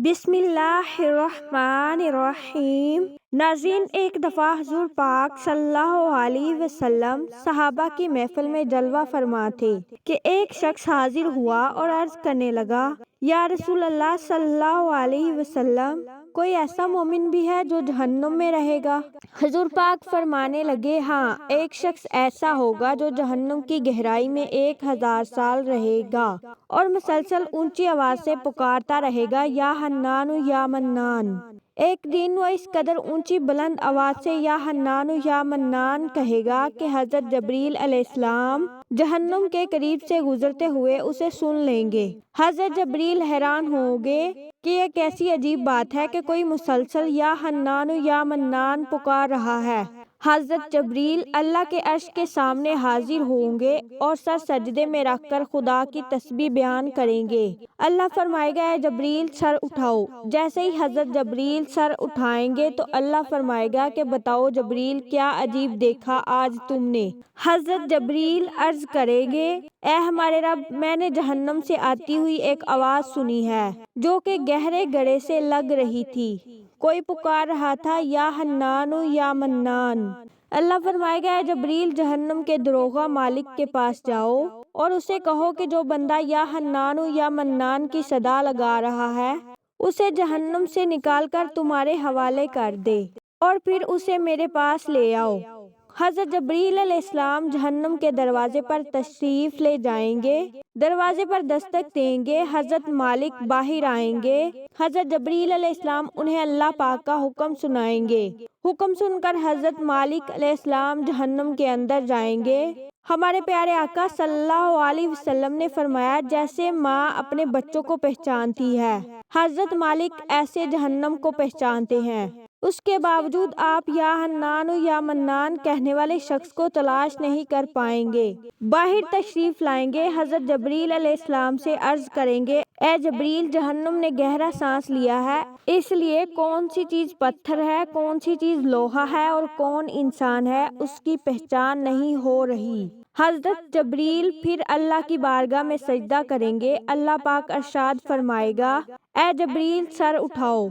بسم اللہ الرحمن الرحیم۔ ناظرین، ایک دفعہ حضور پاک صلی اللہ علیہ وسلم صحابہ کی محفل میں جلوہ فرما تھے کہ ایک شخص حاضر ہوا اور عرض کرنے لگا، یا رسول اللہ صلی اللہ علیہ وسلم، کوئی ایسا مومن بھی ہے جو جہنم میں رہے گا؟ حضور پاک فرمانے لگے، ہاں، ایک شخص ایسا ہوگا جو جہنم کی گہرائی میں 1000 سال رہے گا اور مسلسل اونچی آواز سے پکارتا رہے گا، یا حنان یا منان۔ ایک دن وہ اس قدر اونچی بلند آواز سے یا حنان یا منان کہے گا کہ حضرت جبریل علیہ السلام جہنم کے قریب سے گزرتے ہوئے اسے سن لیں گے۔ حضرت جبریل حیران ہوں گے کہ یہ کیسی عجیب بات ہے کہ کوئی مسلسل یا حنان یا منان پکار رہا ہے۔ حضرت جبریل اللہ کے عرش کے سامنے حاضر ہوں گے اور سر سجدے میں رکھ کر خدا کی تسبیح بیان کریں گے۔ اللہ فرمائے گا، اے جبریل سر اٹھاؤ۔ جیسے ہی حضرت جبریل سر اٹھائیں گے تو اللہ فرمائے گا کہ بتاؤ جبریل، کیا عجیب دیکھا آج تم نے؟ حضرت جبریل عرض کریں گے، اے ہمارے رب، میں نے جہنم سے آتی ہوئی ایک آواز سنی ہے جو کہ گہرے گڑھے سے لگ رہی تھی۔ کوئی پکار رہا تھا، یا حنان یا منان۔ اللہ فرمائے گا، اے جبریل جہنم کے داروغہ مالک کے پاس جاؤ اور اسے کہو کہ جو بندہ یا حنان یا منان کی صدا لگا رہا ہے اسے جہنم سے نکال کر تمہارے حوالے کر دے اور پھر اسے میرے پاس لے آؤ۔ حضرت جبریل علیہ السلام جہنم کے دروازے پر تشریف لے جائیں گے، دروازے پر دستک دیں گے، حضرت مالک باہر آئیں گے۔ حضرت جبریل علیہ السلام انہیں اللہ پاک کا حکم سنائیں گے۔ حکم سن کر حضرت مالک علیہ السلام جہنم کے اندر جائیں گے۔ ہمارے پیارے آقا صلی اللہ علیہ وسلم نے فرمایا، جیسے ماں اپنے بچوں کو پہچانتی ہے، حضرت مالک ایسے جہنم کو پہچانتے ہیں۔ اس کے باوجود آپ یا حنان یا منان کہنے والے شخص کو تلاش نہیں کر پائیں گے۔ باہر تشریف لائیں گے، حضرت جبریل علیہ السلام سے عرض کریں گے، اے جبریل جہنم نے گہرا سانس لیا ہے، اس لیے کون سی چیز پتھر ہے، کون سی چیز لوہا ہے اور کون انسان ہے، اس کی پہچان نہیں ہو رہی۔ حضرت جبریل پھر اللہ کی بارگاہ میں سجدہ کریں گے۔ اللہ پاک ارشاد فرمائے گا، اے جبریل سر اٹھاؤ،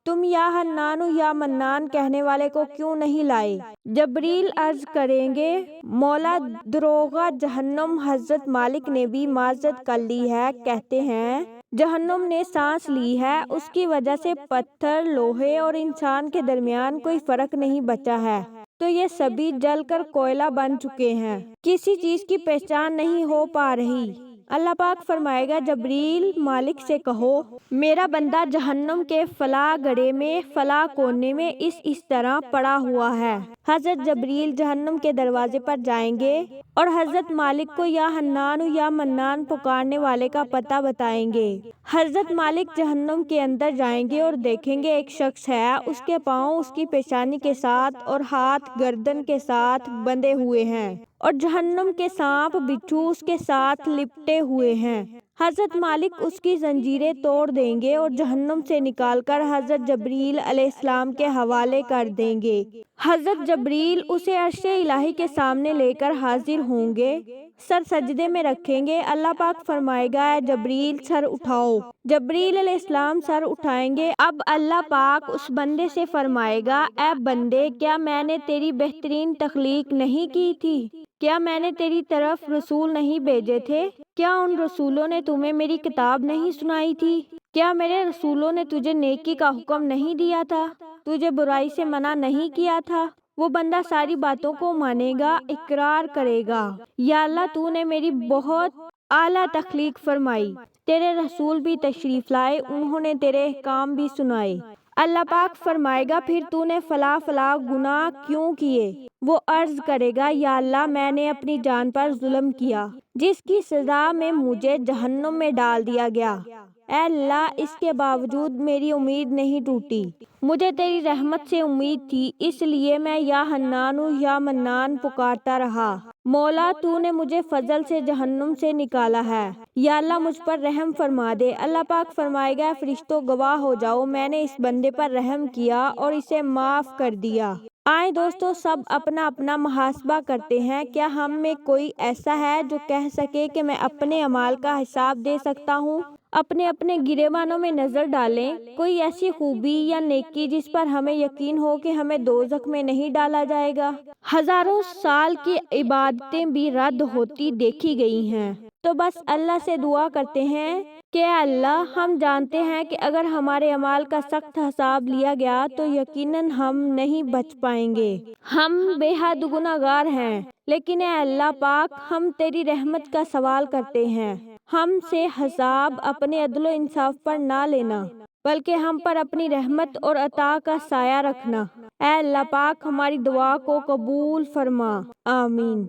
تم یا حنان یا منان کہنے والے کو کیوں نہیں لائے؟ جبریل عرض کریں گے، مولا داروغہ جہنم حضرت مالک نے بھی معذرت کر لی ہے، کہتے ہیں جہنم نے سانس لی ہے، اس کی وجہ سے پتھر، لوہے اور انسان کے درمیان کوئی فرق نہیں بچا ہے، تو یہ سبھی جل کر کوئلہ بن چکے ہیں، کسی چیز کی پہچان نہیں ہو پا رہی۔ اللہ پاک فرمائے گا، جبریل مالک سے کہو میرا بندہ جہنم کے فلاں گڑھے میں فلاں کونے میں اس طرح پڑا ہوا ہے۔ حضرت جبریل جہنم کے دروازے پر جائیں گے اور حضرت مالک کو یا حنان یا منان پکارنے والے کا پتہ بتائیں گے۔ حضرت مالک جہنم کے اندر جائیں گے اور دیکھیں گے ایک شخص ہے، اس کے پاؤں اس کی پیشانی کے ساتھ اور ہاتھ گردن کے ساتھ بندھے ہوئے ہیں اور جہنم کے سانپ بچھو اس کے ساتھ لپٹے ہوئے ہیں۔ حضرت مالک اس کی زنجیریں توڑ دیں گے اور جہنم سے نکال کر حضرت جبریل علیہ السلام کے حوالے کر دیں گے۔ حضرت جبریل اسے عرش الہی کے سامنے لے کر حاضر ہوں گے، سر سجدے میں رکھیں گے۔ اللہ پاک فرمائے گا، اے جبریل سر اٹھاؤ۔ جبریل علیہ السلام سر اٹھائیں گے۔ اب اللہ پاک اس بندے سے فرمائے گا، اے بندے، کیا میں نے تیری بہترین تخلیق نہیں کی تھی؟ کیا میں نے تیری طرف رسول نہیں بھیجے تھے؟ کیا ان رسولوں نے تمہیں میری کتاب نہیں سنائی تھی؟ کیا میرے رسولوں نے تجھے نیکی کا حکم نہیں دیا تھا، تجھے برائی سے منع نہیں کیا تھا؟ وہ بندہ ساری باتوں کو مانے گا، اقرار کرے گا، یا اللہ تو نے میری بہت اعلیٰ تخلیق فرمائی، تیرے رسول بھی تشریف لائے، انہوں نے تیرے احکام بھی سنائے۔ اللہ پاک فرمائے گا، پھر تو نے فلاں فلاں گناہ کیوں کیے؟ وہ عرض کرے گا، یا اللہ میں نے اپنی جان پر ظلم کیا، جس کی سزا میں مجھے جہنم میں ڈال دیا گیا۔ اے اللہ، اس کے باوجود میری امید نہیں ٹوٹی، مجھے تیری رحمت سے امید تھی، اس لیے میں یا حنان یا منان پکارتا رہا۔ مولا تو نے مجھے فضل سے جہنم سے نکالا ہے، یا اللہ مجھ پر رحم فرما دے۔ اللہ پاک فرمائے گا، فرشتوں گواہ ہو جاؤ، میں نے اس بندے پر رحم کیا اور اسے معاف کر دیا۔ آئیں دوستو، سب اپنا اپنا محاسبہ کرتے ہیں۔ کیا ہم میں کوئی ایسا ہے جو کہہ سکے کہ میں اپنے اعمال کا حساب دے سکتا ہوں اپنے اپنے گریبانوں میں نظر ڈالیں، کوئی ایسی خوبی یا نیکی جس پر ہمیں یقین ہو کہ ہمیں دوزخ میں نہیں ڈالا جائے گا۔ ہزاروں سال کی عبادتیں بھی رد ہوتی دیکھی گئی ہیں، تو بس اللہ سے دعا کرتے ہیں کہ اے اللہ، ہم جانتے ہیں کہ اگر ہمارے اعمال کا سخت حساب لیا گیا تو یقیناً ہم نہیں بچ پائیں گے، ہم بے حد گناہگار ہیں، لیکن اے اللہ پاک، ہم تیری رحمت کا سوال کرتے ہیں، ہم سے حساب اپنے عدل و انصاف پر نہ لینا، بلکہ ہم پر اپنی رحمت اور عطا کا سایہ رکھنا۔ اے اللہ پاک، ہماری دعا کو قبول فرما، آمین۔